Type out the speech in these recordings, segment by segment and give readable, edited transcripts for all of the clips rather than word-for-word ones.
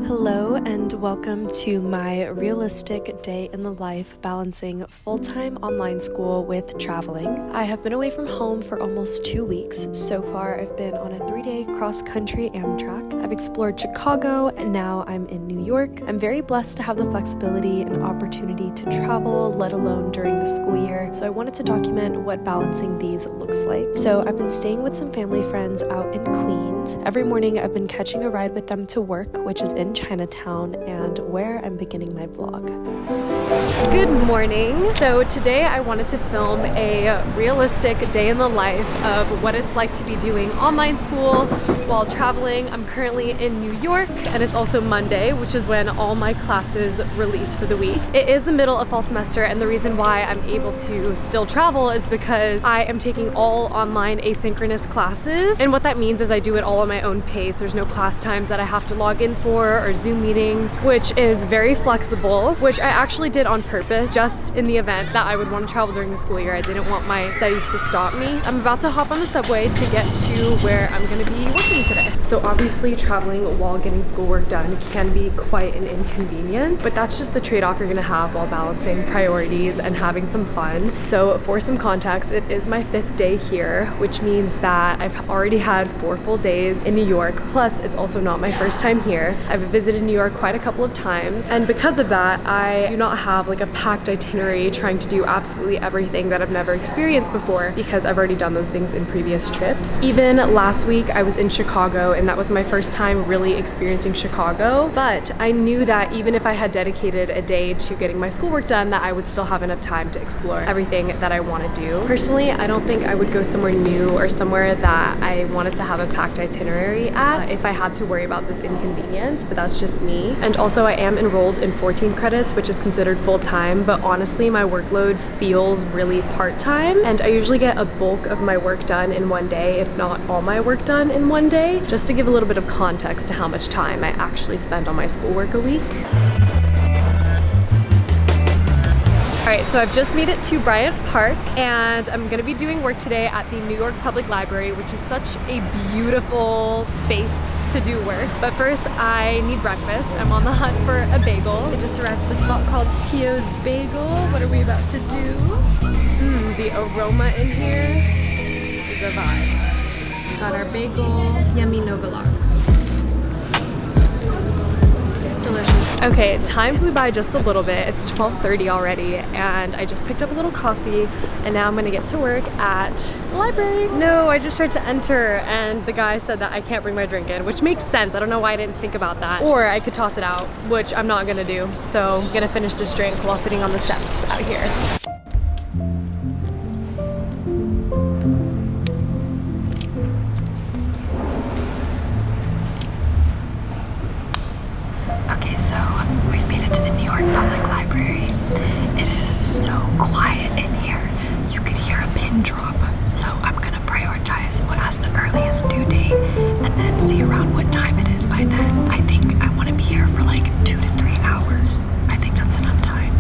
Hello and welcome to my realistic day in the life balancing full-time online school with traveling. I have been away from home for almost 2 weeks. So far, I've been on a 3-day cross-country Amtrak. I've explored Chicago and now I'm in New York. I'm very blessed to have the flexibility and opportunity to travel, let alone during the school year. So I wanted to document what balancing these looks like. So I've been staying with some family friends out in Queens. Every morning I've been catching a ride with them to work, which is in Chinatown, and where I'm beginning my vlog. Good morning. So today I wanted to film a realistic day in the life of what it's like to be doing online school while traveling. I'm currently in New York and it's also Monday, which is when all my classes release for the week. It is the middle of fall semester, and the reason why I'm able to still travel is because I am taking all online asynchronous classes. And what that means is I do it all on my own pace. There's no class times that I have to log in for or Zoom meetings, which is very flexible, which I actually did on purpose just in the event that I would want to travel during the school year. I didn't want my studies to stop me. I'm about to hop on the subway to get to where I'm going to be working today. So obviously traveling while getting schoolwork done can be quite an inconvenience, but that's just the trade-off you're going to have while balancing priorities and having some fun. So for some context, it is my 5th day here, which means that I've already had 4 full days in New York, plus it's also not my first time here. I've visited New York quite a couple of times, and because of that, I do not have like a packed itinerary trying to do absolutely everything that I've never experienced before, because I've already done those things in previous trips. Even last week I was in Chicago, and that was my first time really experiencing Chicago, but I knew that even if I had dedicated a day to getting my schoolwork done, that I would still have enough time to explore everything that I want to do. Personally, I don't think I would go somewhere new or somewhere that I wanted to have a packed itinerary at if I had to worry about this inconvenience, but that's just me. And also I am enrolled in 14 credits, which is considered full-time, but honestly my workload feels really part-time, and I usually get a bulk of my work done in one day, if not all my work done in one day, just to give a little bit of context to how much time I actually spend on my schoolwork a week. Alright, so I've just made it to Bryant Park, and I'm going to be doing work today at the New York Public Library, which is such a beautiful space to do work. But first I need breakfast. I'm on the hunt for a bagel. I just arrived at the spot called Pio's Bagel. What are we about to do? The aroma in here is a vibe. Got our bagel, yummy Novolux. Delicious. Okay, time flew by just a little bit. It's 12:30 already, and I just picked up a little coffee, and now I'm gonna get to work at the library. No, I just tried to enter, and the guy said that I can't bring my drink in, which makes sense. I don't know why I didn't think about that. Or I could toss it out, which I'm not gonna do. So I'm gonna finish this drink while sitting on the steps out here. Okay, so we've made it to the New York Public Library. It is so quiet in here. You could hear a pin drop. So I'm gonna prioritize what has the earliest due date and then see around what time it is by then. I think I want to be here for like 2 to 3 hours. I think that's enough time.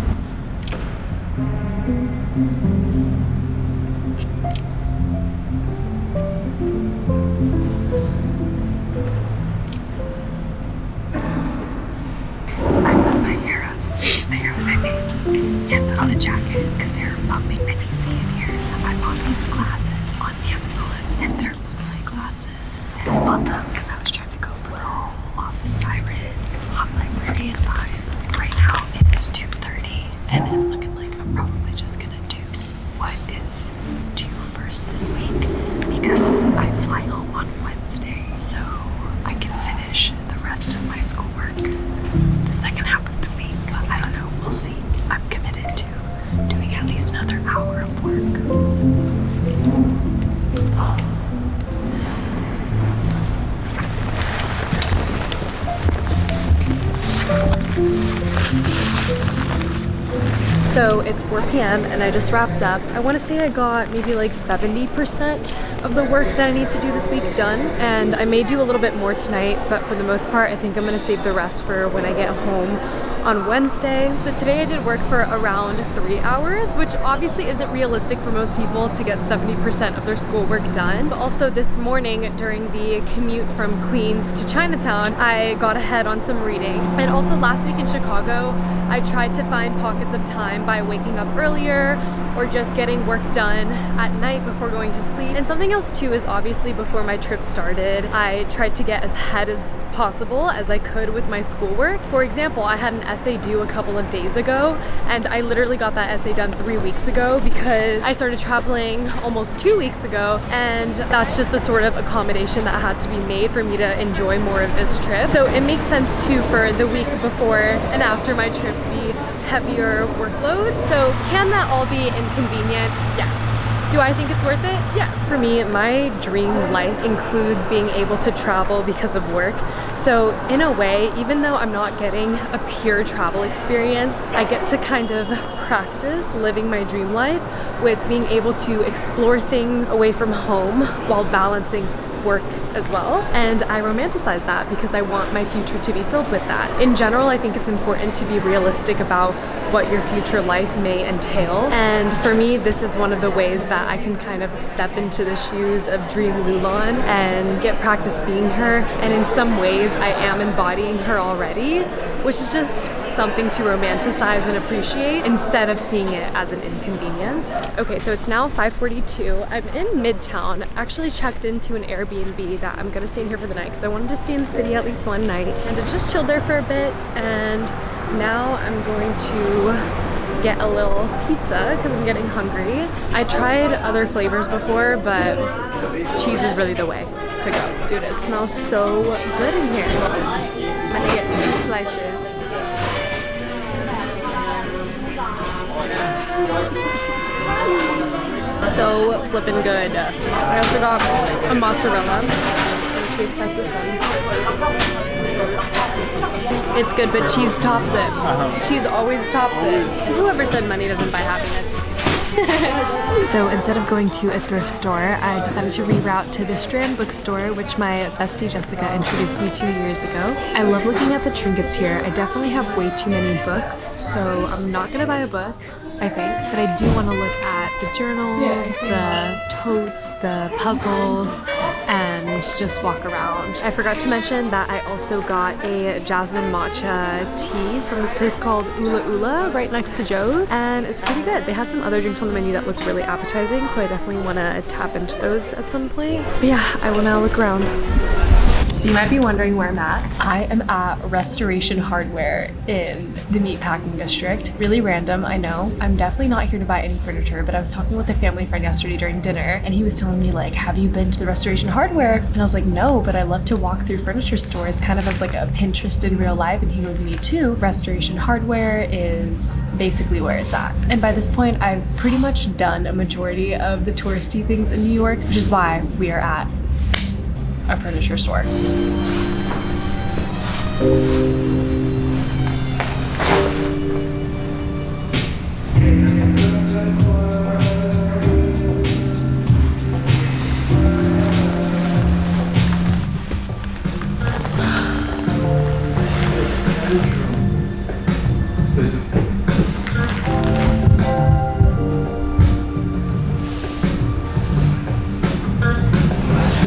And put on a jacket because they're bumping the AC in here. I bought these glasses on Amazon, and they're blue light glasses. And I bought them because I was trying to go for the whole office siren, hot librarian vibe. Right now it is 2:30, and it's looking like I'm probably just gonna do what is due first this week, because I fly home on Wednesday, so I can finish the rest of my schoolwork the second half of the week. But I don't know, we'll see. I'm committed to doing at least another hour of work. So it's 4 p.m. and I just wrapped up. I want to say I got maybe like 70% of the work that I need to do this week done, and I may do a little bit more tonight, but for the most part I think I'm going to save the rest for when I get home on Wednesday. So today I did work for around 3 hours, which obviously isn't realistic for most people to get 70% of their schoolwork done. But also this morning during the commute from Queens to Chinatown, I got ahead on some reading. And also last week in Chicago, I tried to find pockets of time by waking up earlier or just getting work done at night before going to sleep. And something else too is obviously before my trip started, I tried to get as ahead as possible as I could with my schoolwork. For example, I had an essay due a couple of days ago, and I literally got that essay done 3 weeks ago because I started traveling almost 2 weeks ago, and that's just the sort of accommodation that had to be made for me to enjoy more of this trip. So it makes sense too for the week before and after my trip to be heavier workload. So can that all be inconvenient? Yes. Do I think it's worth it? Yes. For me, my dream life includes being able to travel because of work. So in a way, even though I'm not getting a pure travel experience, I get to kind of practice living my dream life with being able to explore things away from home while balancing work as well. And I romanticize that because I want my future to be filled with that. In general, I think it's important to be realistic about what your future life may entail. And for me, this is one of the ways that I can kind of step into the shoes of Dream Lulan and get practice being her. And in some ways, I am embodying her already, which is just something to romanticize and appreciate instead of seeing it as an inconvenience. Okay, so it's now 5:42. I'm in Midtown. Actually checked into an Airbnb that I'm gonna stay in here for the night because I wanted to stay in the city at least one night and to just chill there for a bit. And now I'm going to get a little pizza because I'm getting hungry. I tried other flavors before, but cheese is really the way to go. Dude, it smells so good in here. I'm gonna get 2 slices. So flippin' good. I also got a mozzarella. I'm gonna taste test this one. It's good, but cheese tops it. Cheese always tops it. Whoever said money doesn't buy happiness. So instead of going to a thrift store, I decided to reroute to the Strand bookstore, which my bestie Jessica introduced me 2 years ago. I love looking at the trinkets here. I definitely have way too many books, so I'm not gonna buy a book, I think, but I do want to look at the journals, the totes, the puzzles, and just walk around. I forgot to mention that I also got a jasmine matcha tea from this place called Ula Ula right next to Joe's, and it's pretty good. They had some other drinks on the menu that look really appetizing, so I definitely want to tap into those at some point. But yeah, I will now look around. So you might be wondering where I'm at. I am at Restoration Hardware in the meatpacking district. Really random, I know. I'm definitely not here to buy any furniture, but I was talking with a family friend yesterday during dinner, and he was telling me like, have you been to the Restoration Hardware? And I was like, no, but I love to walk through furniture stores kind of as like a Pinterest in real life. And he goes, me too. Restoration Hardware is basically where it's at. And by this point, I've pretty much done a majority of the touristy things in New York, which is why we are at a furniture store.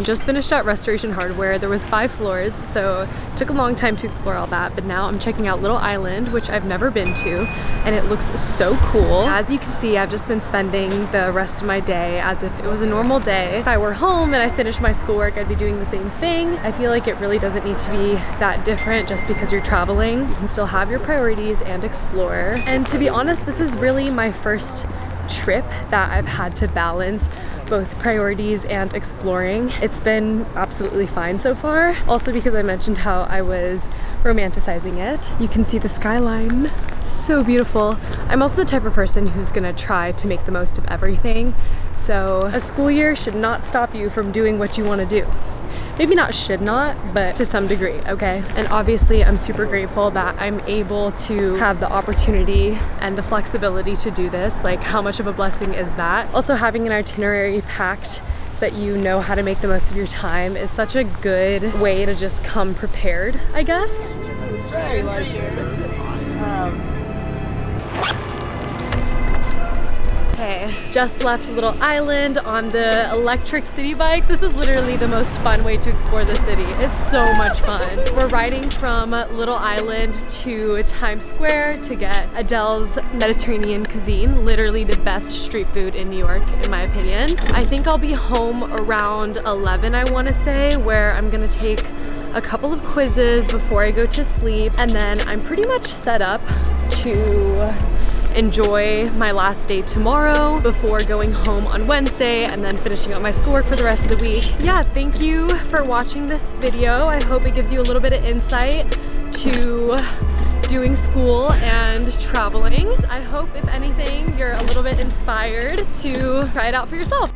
Just finished at Restoration Hardware. There was 5 floors, so it took a long time to explore all that, but now I'm checking out Little Island, which I've never been to, and it looks so cool. As you can see, I've just been spending the rest of my day as if it was a normal day. If I were home and I finished my schoolwork, I'd be doing the same thing. I feel like it really doesn't need to be that different just because you're traveling. You can still have your priorities and explore. And to be honest, this is really my first trip that I've had to balance both priorities and exploring. It's been absolutely fine so far. Also because I mentioned how I was romanticizing it. You can see the skyline. So beautiful. I'm also the type of person who's gonna try to make the most of everything. So a school year should not stop you from doing what you want to do. Maybe not should not, but to some degree, okay? And obviously I'm super grateful that I'm able to have the opportunity and the flexibility to do this. Like, how much of a blessing is that? Also, having an itinerary packed so that you know how to make the most of your time is such a good way to just come prepared, I guess. Okay, just left Little Island on the electric city bikes. This is literally the most fun way to explore the city. It's so much fun. We're riding from Little Island to Times Square to get Adele's Mediterranean cuisine, literally the best street food in New York, in my opinion. I think I'll be home around 11, I want to say, where I'm gonna take a couple of quizzes before I go to sleep, and then I'm pretty much set up to enjoy my last day tomorrow before going home on Wednesday and then finishing up my schoolwork for the rest of the week. Yeah, thank you for watching this video. I hope it gives you a little bit of insight to doing school and traveling. I hope, if anything, you're a little bit inspired to try it out for yourself.